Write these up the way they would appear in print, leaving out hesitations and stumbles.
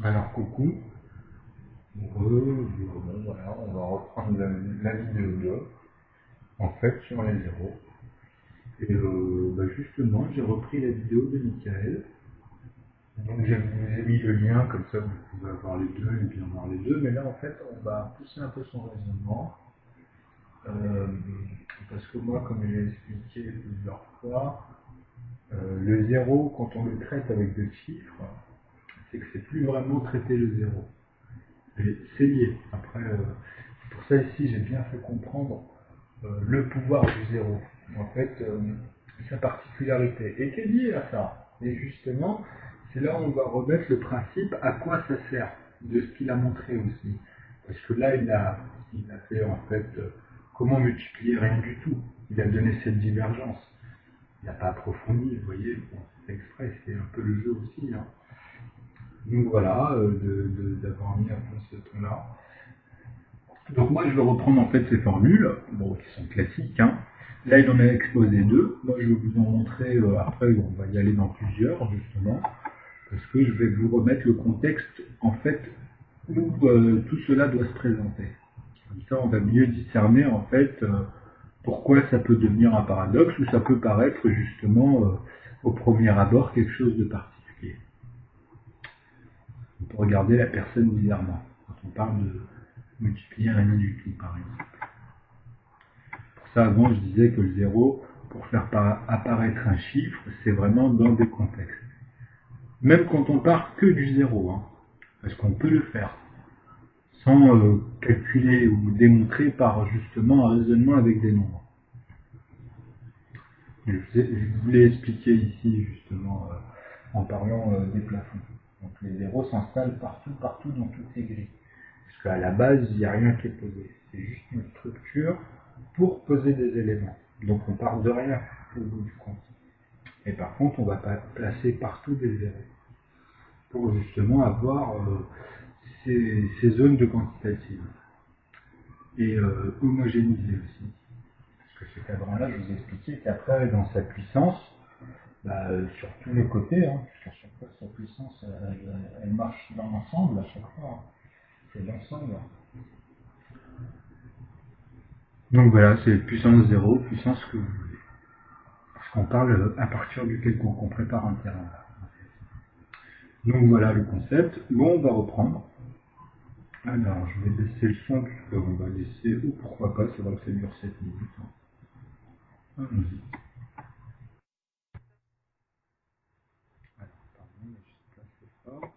Alors coucou, bon, voilà, on va reprendre la vidéo 2, en fait, sur les zéros. Et justement, j'ai repris la vidéo de Michael. Donc je vous ai mis le lien, comme ça vous pouvez avoir les deux et bien voir les deux. Mais là, en fait, on va pousser un peu son raisonnement. Euh, Parce que moi, comme je l'ai expliqué plusieurs fois, le zéro, quand on le traite avec deux chiffres, c'est que c'est plus vraiment traiter le zéro. Et c'est lié. Après, pour ça ici, j'ai bien fait comprendre le pouvoir du zéro. En fait, sa particularité. Et qu'est liée à ça. Et justement, c'est là où on va remettre le principe à quoi ça sert, de ce qu'il a montré aussi. Parce que là, il a fait en fait comment multiplier rien du tout. Il a donné cette divergence. Il n'a pas approfondi, vous voyez, bon, c'est exprès, c'est un peu le jeu aussi. Hein. Donc voilà, d'avoir mis un peu ce ton-là. Donc moi, je vais reprendre en fait ces formules, bon, qui sont classiques. Hein. Là, il en a exposé deux. Moi, je vais vous en montrer après. On va y aller dans plusieurs justement, parce que je vais vous remettre le contexte en fait où tout cela doit se présenter. Comme ça, on va mieux discerner en fait pourquoi ça peut devenir un paradoxe ou ça peut paraître justement au premier abord quelque chose de particulier. On peut regarder la personne bizarrement quand on parle de multiplier un du tout, par exemple. Ça, avant, je disais que le zéro, pour faire apparaître un chiffre, c'est vraiment dans des contextes. Même quand on part que du zéro, hein, parce qu'on peut le faire, sans calculer ou démontrer par justement un raisonnement avec des nombres. Je vous l'ai expliqué ici, justement, en parlant des plafonds. Donc les zéros s'installent partout dans toutes ces grilles. Parce qu'à la base, il n'y a rien qui est posé. C'est juste une structure pour poser des éléments. Donc on part de rien au bout du compte. Et par contre, on va placer partout des zéros pour justement avoir ces zones de quantitative et homogénéiser aussi. Parce que ce cadran-là, je vous ai expliqué qu'après, dans sa puissance, sur tous les côtés, hein, puisqu'à chaque fois, sa puissance, elle marche dans l'ensemble à chaque fois. Hein. C'est l'ensemble. Donc voilà, c'est puissance zéro, puissance que vous voulez. Parce qu'on parle à partir duquel on prépare un terrain. Donc voilà le concept. Bon, on va reprendre. Alors, je vais baisser le son, puisqu'on va laisser, ou pourquoi pas, c'est vrai que ça dure 7 minutes. Allons-y. Alors, pardon, mais je sais pas si c'est fort.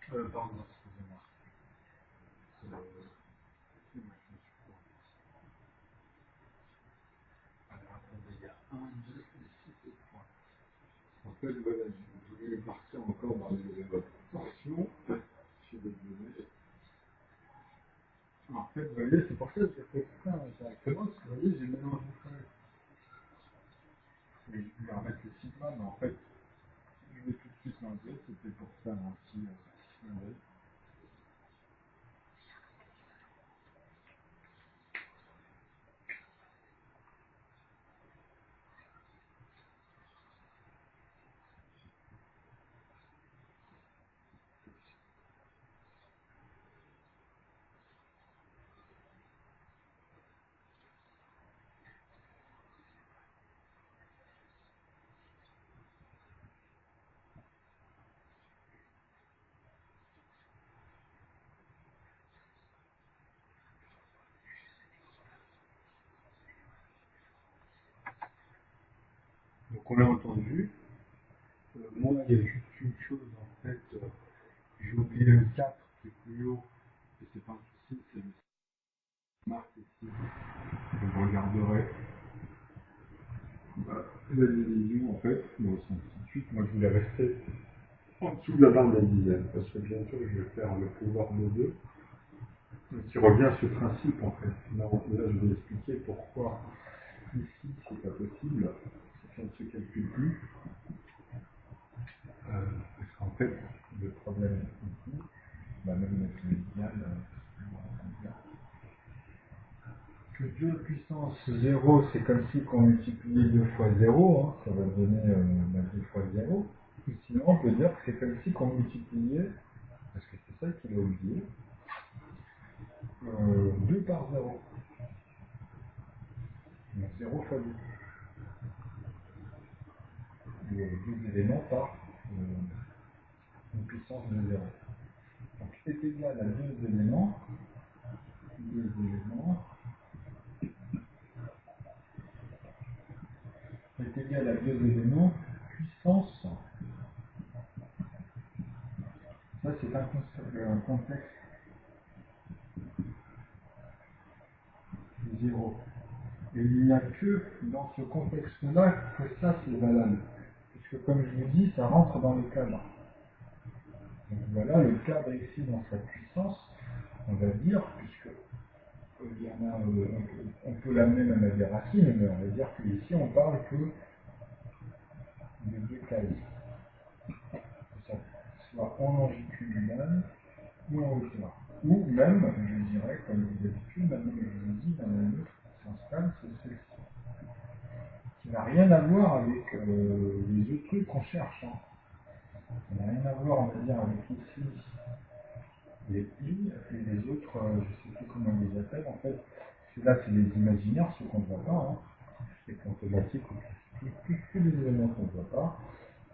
Pardon, excusez-moi. C'est moi qui me suis trompé. Alors, attendez, il y a un, deux, et six points. En fait, voilà, je voulais partir encore dans les portions. Je suis désolé. En fait, vous voyez, c'est pour ça que j'ai fait ça directement, parce que vous voyez, j'ai mélangé ça. Et je voulais remettre le sigma, mais en fait, je vais tout de suite l'enlever, c'était pour ça aussi. Ouais. Donc on l'a entendu. Moi, il y a juste une chose, en fait, j'ai oublié le 4 qui est plus haut, et c'est pas un souci, c'est le smart ici. Donc je regarderai la division, en fait, bon, c'est ainsi de suite. Moi, je voulais rester en dessous de la barre de la dizaine, parce que bientôt, je vais faire le pouvoir de 2, qui revient à ce principe, en fait. Là, je vais expliquer pourquoi ici, c'est pas possible, ça ne se calcule plus. Parce qu'en fait, le problème ici, bah, même avec le médial, que 2 puissance 0, c'est comme si on multipliait 2 fois 0, hein, ça va donner 2 fois 0. Ou sinon, on peut dire que c'est comme si on multipliait, parce que c'est ça qu'il a oublié, 2 par 0. Donc 0 fois 2. Deux éléments par une puissance de 0. Donc c'est égal à deux éléments, est égal à 2 éléments puissance. Ça, c'est un contexte 0. Et il n'y a que dans ce contexte-là que ça, c'est valable. Puisque, comme je vous dis, ça rentre dans le cadre. Donc voilà, le cadre ici, dans sa puissance, on va dire, puisque il y en a, on peut l'amener même à des racines, mais on va dire qu'ici, on parle que de deux cases. Que ça soit en longitudinale ou en hauteur. Ou même, je dirais, comme d'habitude, maintenant que je vous dis, dans la nôtre qui s'installe, c'est celle-ci. Qui n'a rien à voir avec les autres trucs qu'on cherche. Hein. Ça n'a rien à voir, on va dire, avec ici les pi et les autres, je ne sais plus comment on les appelle en fait. Là, c'est les imaginaires, ceux qu'on ne voit pas. Hein. Les automatiques, tous les éléments qu'on ne voit pas.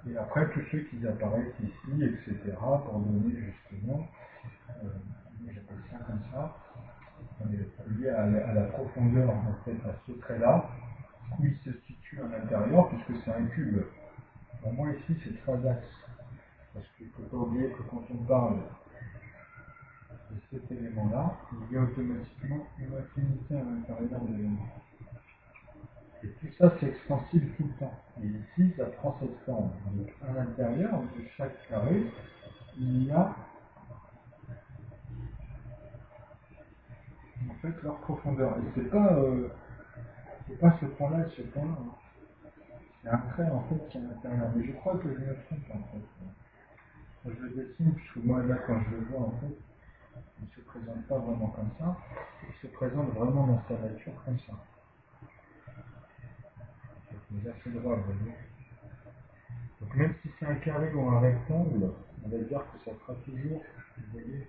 Et après, tous ceux qui apparaissent ici, etc., pour donner justement, j'appelle ça comme ça, lié à la profondeur, en fait, à ce trait-là, où il se situe à l'intérieur, puisque c'est un cube. Pour moi, ici, c'est trois axes. Parce qu'il ne faut pas oublier que quand on parle de cet élément-là, il y a automatiquement une infinité à l'intérieur de l'élément. Et tout ça, c'est extensible tout le temps. Et ici, ça prend cette forme. Donc, à l'intérieur de chaque carré, il y a en fait leur profondeur. Et c'est pas ce point-là et ce point-là. Hein. C'est un trait en fait qui est à l'intérieur. Mais je crois que je me trompe en fait. Quand je le dessine, puisque moi là, quand je le vois en fait, il ne se présente pas vraiment comme ça. Il se présente vraiment dans sa nature comme ça. Mais assez droit, vous voyez. Donc même si c'est un carré ou un rectangle, on va dire que ça sera toujours, vous voyez,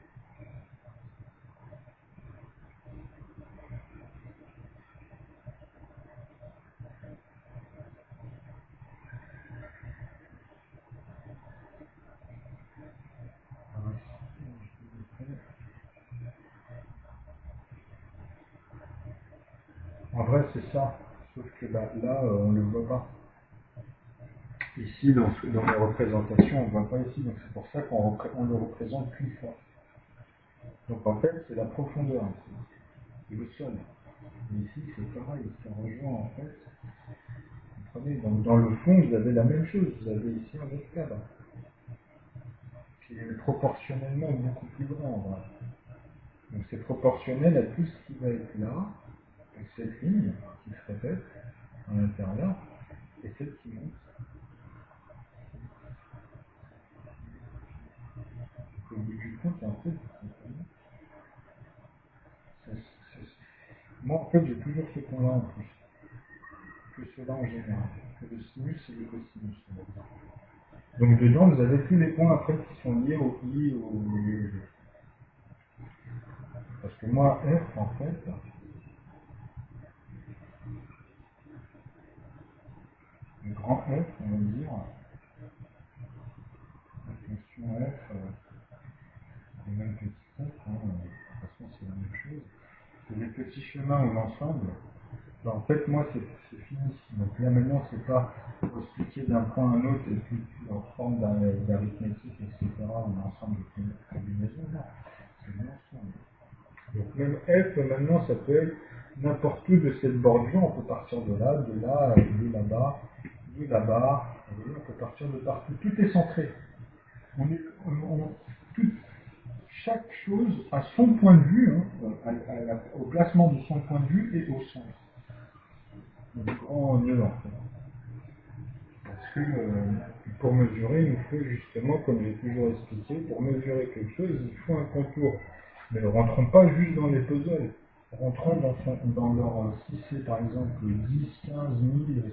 en vrai c'est ça, sauf que là on ne le voit pas. Ici, dans les représentations, on ne voit pas ici, donc c'est pour ça qu'on le représente qu'une fois. Donc en fait, c'est la profondeur ici, et le sol. Et ici, c'est pareil, ça rejoint en fait. Vous comprenez? Donc dans le fond, vous avez la même chose, vous avez ici un autre cadre, qui est proportionnellement beaucoup plus grand. Voilà. Donc c'est proportionnel à tout ce qui va être là, donc cette ligne qui se répète à l'intérieur, et celle qui monte. Donc, au bout du compte, en fait, moi en fait j'ai toujours ce point-là en plus, que cela en général, que le sinus et le cosinus. Donc dedans vous avez tous les points après qui sont liés au I, au G. Parce que moi F en fait, le grand F on va dire, la fonction F, et même petit f, hein, de toute façon c'est la même chose. C'est les petits chemins ou l'ensemble. En fait, moi, c'est fini. Donc là, maintenant, c'est pas pour expliquer d'un point à un autre et puis en forme d'arithmétique, etc., ou l'ensemble de combinaisons. Non, c'est l'ensemble. Donc même F, maintenant, ça peut être n'importe où de cette bordure. On peut partir de là, de là-bas, de là-bas. Vous voyez, on peut partir de partout. Tout est centré. Tout, chaque chose a son point de vue, hein, au placement de son point de vue et au centre. Le grand nœud en fait. Parce que pour mesurer, il faut justement, comme j'ai toujours expliqué, pour mesurer quelque chose, il faut un contour. Mais ne rentrons pas juste dans les puzzles. Rentrons dans leur, si c'est par exemple 10, 15 000,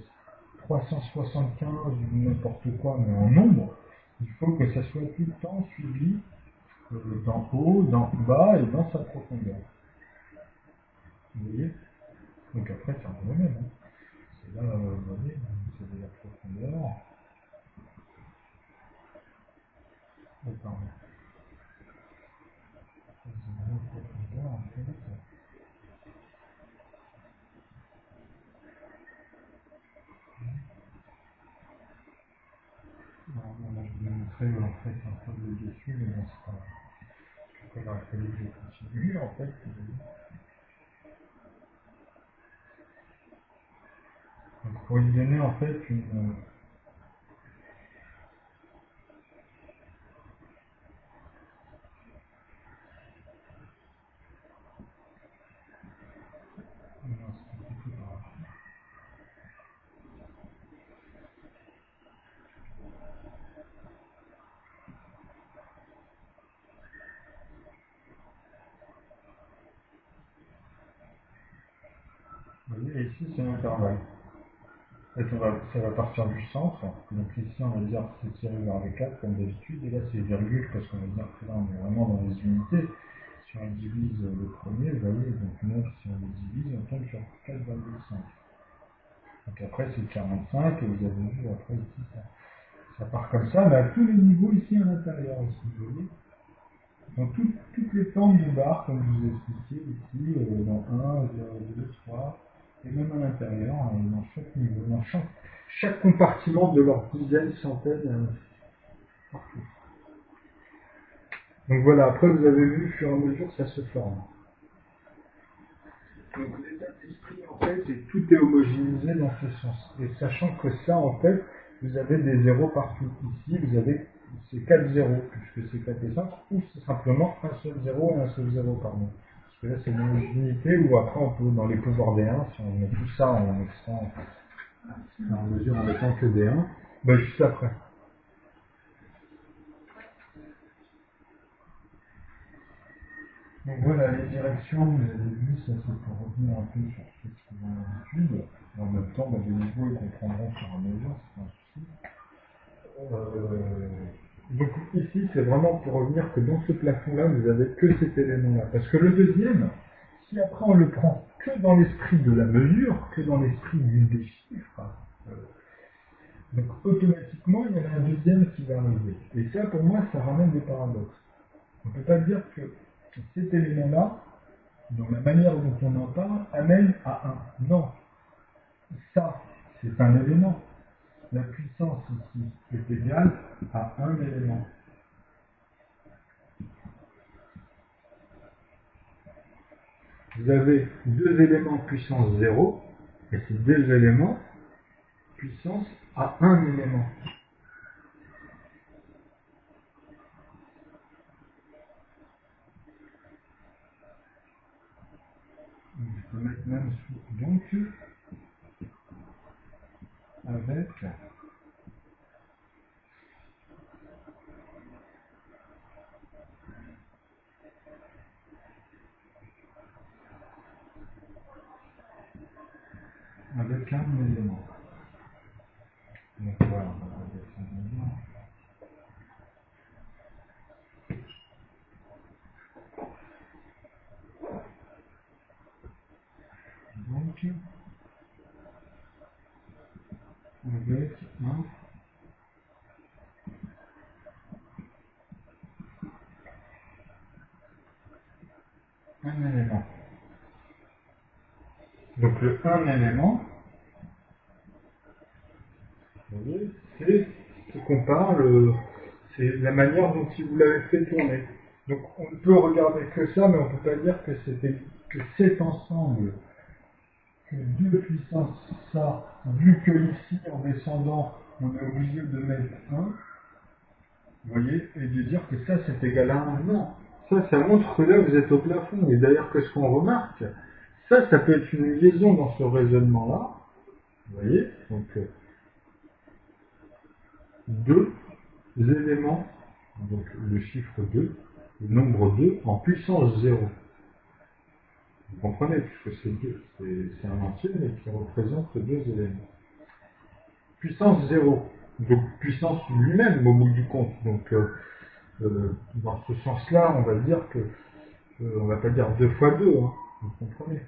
375 ou n'importe quoi, mais en nombre, il faut que ça soit tout le temps suivi d'en haut, d'en bas et dans sa profondeur. Vous voyez? Donc après, c'est un domaine. Hein. C'est là, vous voyez, c'est de la profondeur. Oh, pardon. C'est de la profondeur, en fait. Alors, là, je vais vous montrer en fait un peu le dessus, mais bon, c'est pas grave. Après, il aurait fallu que je continue, en fait. Donc, pour lui donner, en fait, une... Non, c'est plutôt par là. Vous voyez, ici, c'est l'intervalle. En fait, ça va partir du centre. Donc ici, on va dire que c'est tiré vers les 4 comme d'habitude. Et là, c'est virgule parce qu'on va dire que là, on est vraiment dans les unités. Si on divise le premier, vous voyez, donc 9, si on le divise, on tombe sur 4,5. Donc après, c'est 45, et vous avez vu, après, ici, ça part comme ça, mais à tous les niveaux ici à l'intérieur, ici, vous voyez. Donc toutes les formes de barres, comme je vous ai expliqué, ici, dans 1, 2, 3, et même à l'intérieur, dans chaque niveau, dans chaque compartiment de leurs dizaines, centaines, partout. Donc voilà, après vous avez vu, au fur et à mesure, ça se forme. Donc l'état d'esprit, en fait, et tout est homogénéisé dans ce sens. Et sachant que ça, en fait, vous avez des zéros partout. Ici, vous avez ces 4 zéros, puisque c'est 4 et 5, ou c'est simplement un seul zéro et un seul zéro, pardon. Parce que là, c'est une homogénéité, ou après, on peut, dans les pouvoirs des 1, si on met tout ça en mettant, en mesure en mettant que des 1, ben juste après. Donc voilà, les directions, vous avez vu, ça c'est pour revenir un peu sur ce qu'ils ont l'habitude. En même temps, ben, les niveaux, ils comprendront sur un mesure, c'est pas un souci. Donc ici, c'est vraiment pour revenir que dans ce plafond-là, vous avez que cet élément-là. Parce que le deuxième, si après on le prend que dans l'esprit de la mesure, que dans l'esprit des chiffres, donc automatiquement, il y en a un deuxième qui va arriver. Et ça, pour moi, ça ramène des paradoxes. On ne peut pas dire que cet élément-là, dans la manière dont on en parle, amène à un. Non, ça, c'est un élément. la puissance ici est égale à un élément. Vous avez deux éléments puissance 0, et ces deux éléments puissance à un élément. Je peux mettre même sous donc avec un élément. Donc voilà, on va avec un élément. Donc avec un élément. Donc le un élément, vous voyez, c'est ce qu'on parle, c'est la manière dont il vous l'avez fait tourner. Donc on ne peut regarder que ça, mais on ne peut pas dire que c'était que cet ensemble, que 2 puissance ça, vu que ici en descendant, on est obligé de mettre 1, vous voyez, et de dire que ça c'est égal à 1. Non, ça montre que là vous êtes au plafond. Et d'ailleurs que ce qu'on remarque, ça peut être une liaison dans ce raisonnement-là. Vous voyez, donc deux éléments, donc le chiffre 2, le nombre 2 en puissance 0. Vous comprenez, puisque c'est 2, c'est un entier, mais qui représente deux éléments. Puissance 0, donc puissance lui-même au bout du compte. Donc dans ce sens-là, on va dire que, on va pas dire 2 fois 2, hein, vous comprenez.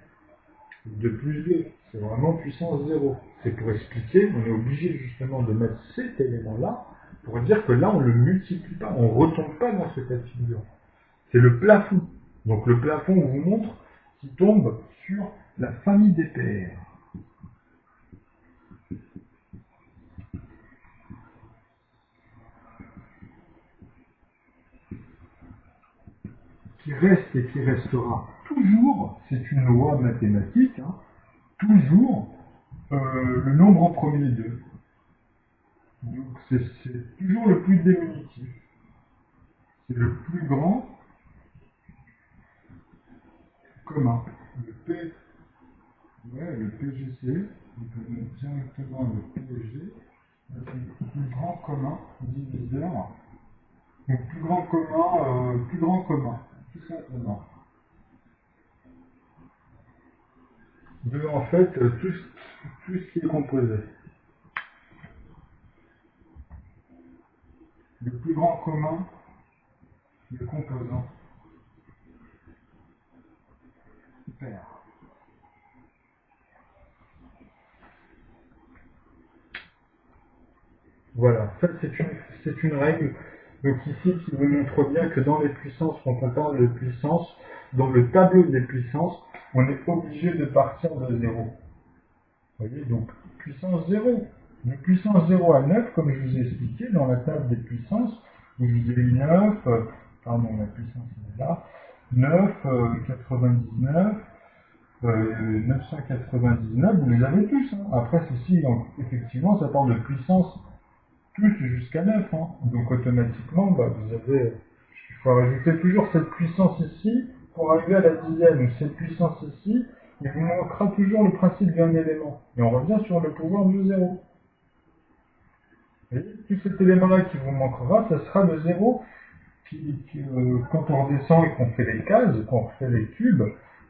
2 plus 2, c'est vraiment puissance 0. C'est pour expliquer, on est obligé justement de mettre cet élément-là, pour dire que là, on ne le multiplie pas, on ne retombe pas dans ce cas de figure. C'est le plafond. Donc le plafond, on vous montre, qui tombe sur la famille des paires. Qui reste et qui restera toujours, c'est une loi mathématique, hein, toujours le nombre en premier 2. Donc c'est toujours le plus diminutif. C'est le plus grand commun. Le P, ouais, le PGC, on peut mettre directement le PG, c'est le plus grand commun diviseur. Donc plus grand commun, tout simplement. De en fait tout ce qui est composé. Le plus grand commun des composants paires. Voilà, ça c'est une règle. Donc ici qui vous montre bien que dans les puissances, quand on parle de puissance, dans le tableau des puissances, on est obligé de partir de 0. Vous voyez, donc puissance 0. De puissance 0 à 9, comme je vous ai expliqué, dans la table des puissances, où je vous ai mis 9, pardon, la puissance est là, 9, 99, 999, vous les avez tous. Hein. Après, ceci, donc, effectivement, ça parle de puissance plus jusqu'à 9. Hein. Donc automatiquement, vous avez, il faut rajouter toujours cette puissance ici pour arriver à la dixième. Donc cette puissance ici, il vous manquera toujours le principe d'un élément. Et on revient sur le pouvoir du 0. Et tout cet élément-là qui vous manquera, ça sera le 0 quand on redescend et qu'on fait les cases, qu'on fait les cubes,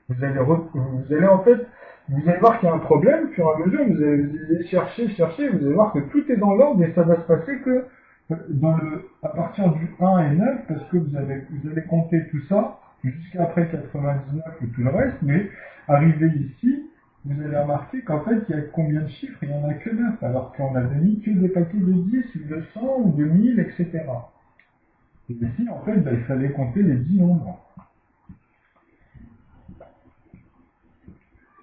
vous allez en fait, vous allez voir qu'il y a un problème, au fur et à mesure, vous allez chercher, vous allez voir que tout est dans l'ordre et ça va se passer que à partir du 1 et 9, parce que vous allez compter tout ça, jusqu'à après 99 et tout le reste, mais arrivé ici, vous allez remarquer qu'en fait, il y a combien de chiffres? Il n'y en a que 9, alors qu'on avait mis que des paquets de 10, ou de 100, ou de 1000, etc. Et ici, en fait, il fallait compter les 10 nombres.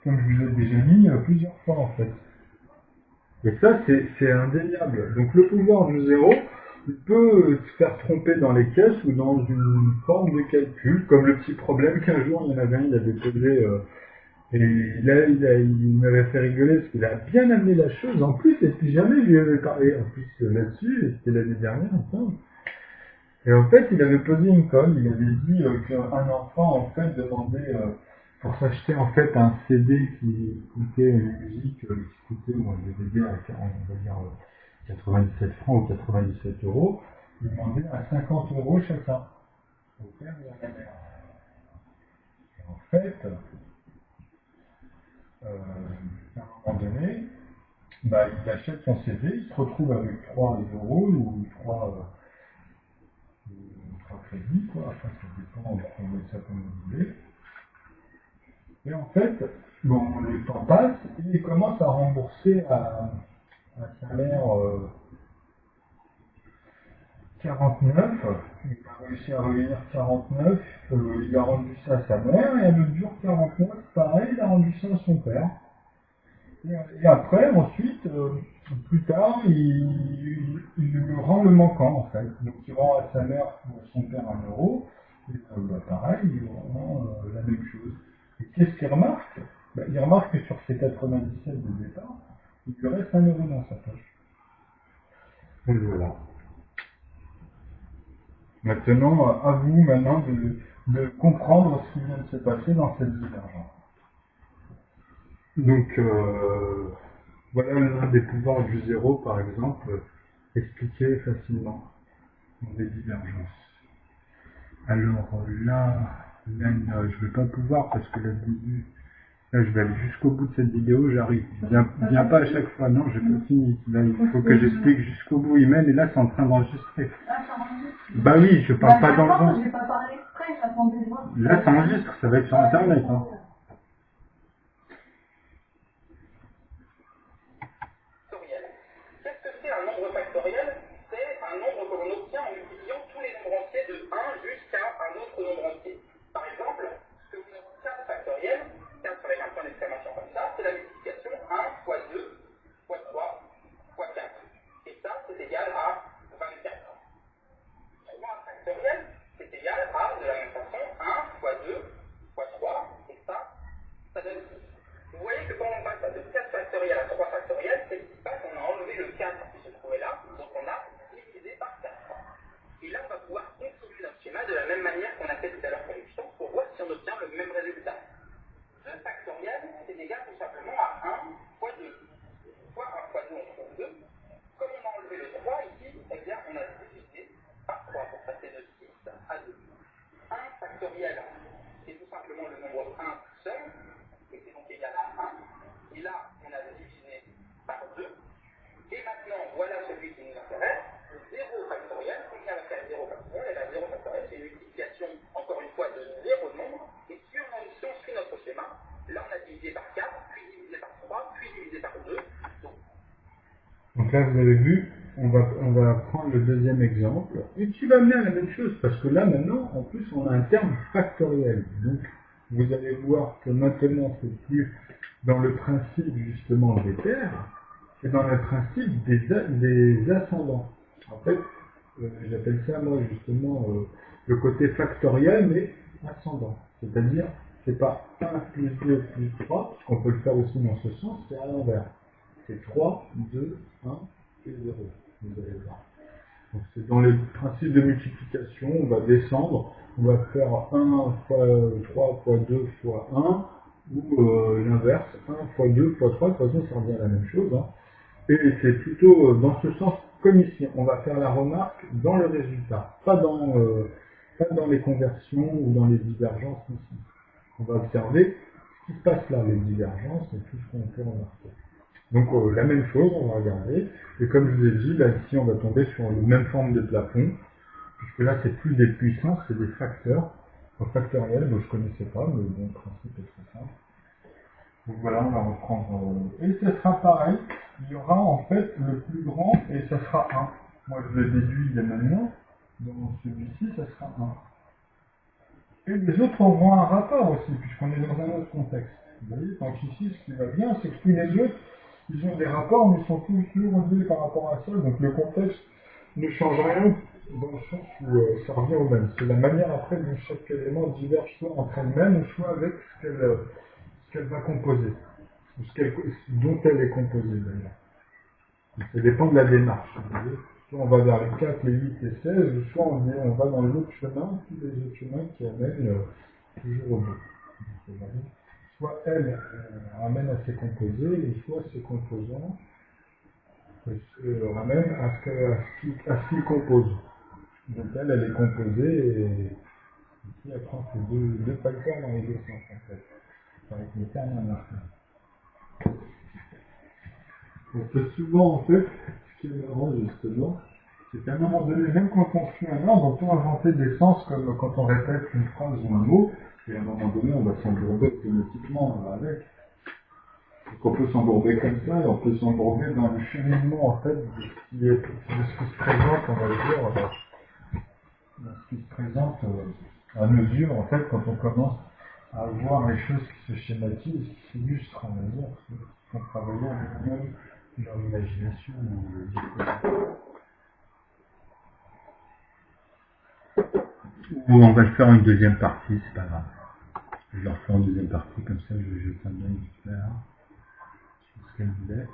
Comme je vous ai déjà mis plusieurs fois, en fait. Et ça, c'est indéniable. Donc le pouvoir du zéro, il peut se faire tromper dans les caisses ou dans une forme de calcul, comme le petit problème qu'un jour, il y en avait un, il avait posé, et là, il m'avait fait rigoler, parce qu'il a bien amené la chose, en plus, et puis jamais je lui avais parlé, en plus, là-dessus, et c'était l'année dernière, ensemble. Et en fait, il avait posé une colle, il avait dit qu'un enfant, en fait, demandait, pour s'acheter, en fait, un CD qui coûtait une musique, qui coûtait, ou un DVD à, on va dire, 97 francs ou 97 euros, il demandait à 50 euros chacun, au père et à la mère. Et en fait, à un moment donné, bah, il achète son CD, il se retrouve avec 3 euros ou 3 crédits, quoi. Enfin, ça dépend, on met ça comme vous voulez. Et en fait, bon, le temps passe et il commence à rembourser à un salaire 49. Il a réussi à revenir 49. Il a rendu ça à sa mère et à l'autre jour 49, pareil, il a rendu ça à son père. Et après, ensuite, plus tard, il lui rend le manquant en fait. Donc il rend à sa mère ou à son père 1 euro. Et bah, pareil, il lui rend la même chose. Et qu'est-ce qu'il remarque? Bah, il remarque que sur ses 97 de départ, il lui reste 1 euro dans sa poche. Et voilà. Maintenant, à vous maintenant de comprendre ce qui vient de se passer dans cette divergence. Donc, voilà l'un des pouvoirs du zéro, par exemple, expliqué facilement dans des divergences. Alors là, je ne vais pas pouvoir parce que là, je vais aller jusqu'au bout de cette vidéo, j'arrive. Viens pas à chaque fois, non, j'ai pas fini. Là, il faut que j'explique jusqu'au bout, Imen, et là, c'est en train d'enregistrer. Bah oui, je parle pas dans le vent. Là, ça enregistre, ça va être sur Internet. Hein. Qu'est-ce que c'est un nombre factoriel? C'est un nombre que l'on obtient en multipliant tous les nombres entiers de 1 jusqu'à un autre nombre entier. Par exemple, ce que vous nommez 4 factoriel, 4 avec un point d'exclamation comme ça, c'est la multiplication 1 fois 2 fois 3 fois 4. Et ça, c'est égal à 24. 3 factoriel, c'est égal à, de la même façon, 1 fois 2 fois 3, et ça donne 6. Vous voyez que quand on passe de 4 factoriel à 3 factoriel, c'est ce qui se passe, on a enlevé le 4 qui se trouvait là, donc on a divisé par 4. Et là, on va pouvoir continuer notre schéma de la même manière qu'on a fait tout à l'heure pour l'équation, pour voir si on obtient le même résultat. 2 factoriel, c'est égal tout simplement à 1 fois 2. Fois 1 fois 2, on trouve 2. Comme on a enlevé le 3 ici, eh bien, on a divisé par 3 pour passer de 6 à 2. 1 factoriel, c'est tout simplement le nombre 1 tout seul, et c'est donc égal à 1. Et là, on a divisé par 2. Et maintenant, voilà celui qui nous intéresse, 0 factoriel. Combien va faire 0 factoriel? Et bien 0 factoriel, c'est une multiplication, encore une fois, de 0 nombres. Et si on suit notre schéma, là on a divisé par 4, puis divisé par 3, puis divisé par 2. Donc là, vous avez vu, on va prendre le deuxième exemple, et qui va mener à la même chose, parce que là, maintenant, en plus, on a un terme factoriel. Donc, vous allez voir que maintenant, c'est plus dans le principe, justement, des paires, c'est dans le principe des ascendants. En fait, j'appelle ça, moi, justement, le côté factoriel, mais ascendant. C'est-à-dire, c'est pas 1 plus 2 plus 3, parce qu'on peut le faire aussi dans ce sens, c'est à l'envers. C'est 3, 2, 1 et 0. Vous allez voir. Donc c'est dans les principes de multiplication, on va descendre, on va faire 1 fois 3 fois 2 fois 1, ou l'inverse, 1 fois 2 fois 3, de toute façon ça revient à la même chose. Hein. Et c'est plutôt dans ce sens comme ici, on va faire la remarque dans le résultat, pas dans les conversions ou dans les divergences ici. On va observer ce qui se passe là, les divergences et tout ce qu'on peut remarquer. Donc la même chose, on va regarder, et comme je vous ai dit, là ici on va tomber sur la même forme de plafond, puisque là c'est plus des puissances, c'est des facteurs, factoriels, je ne connaissais pas, mais bon, le principe est très simple. Donc voilà, on va reprendre, et ce sera pareil, il y aura en fait le plus grand, et ça sera 1. Moi je le déduis dès maintenant, dans celui-ci ça sera 1. Et les autres auront un rapport aussi, puisqu'on est dans un autre contexte. Vous voyez, donc ici ce qui va bien, c'est que tous les autres, Ils ont des rapports, mais ils sont toujours liés par rapport à ça. Donc le contexte ne change rien dans le sens où ça revient au même. C'est la manière après dont chaque élément diverge soit entre elles-mêmes ou soit avec ce qu'elle va composer, ou dont elle est composée d'ailleurs. Donc, ça dépend de la démarche. Soit on va vers les 4, les 8, les 16, ou soit on va dans l'autre chemin, tous les autres chemins qui amènent toujours au bout. Soit elle ramène à ses composés, et soit ses composants se ramènent à ce qu'ils composent. Donc elle est composée, et ici elle prend ces deux facteurs dans les deux sens en fait, avec les termes anarchiques. On fait souvent en fait, ce qui est marrant justement, c'est qu'à un moment donné, même quand on suit un ordre, on peut inventer des sens comme quand on répète une phrase ou un mot, et à un moment donné on va s'embourber automatiquement avec. Donc on peut s'embourber comme ça, et on peut s'embourber dans le cheminement en fait de ce qui se présente, on va dire, dans ce qui se présente à mesure en fait quand on commence à voir les choses qui se schématisent, qui s'illustrent, on va dire, en travaillant même leur imagination. Ou on va le faire en une deuxième partie, c'est pas grave. Je leur fais en deuxième partie, comme ça je jette un œil clair sur ce qu'elle voulait.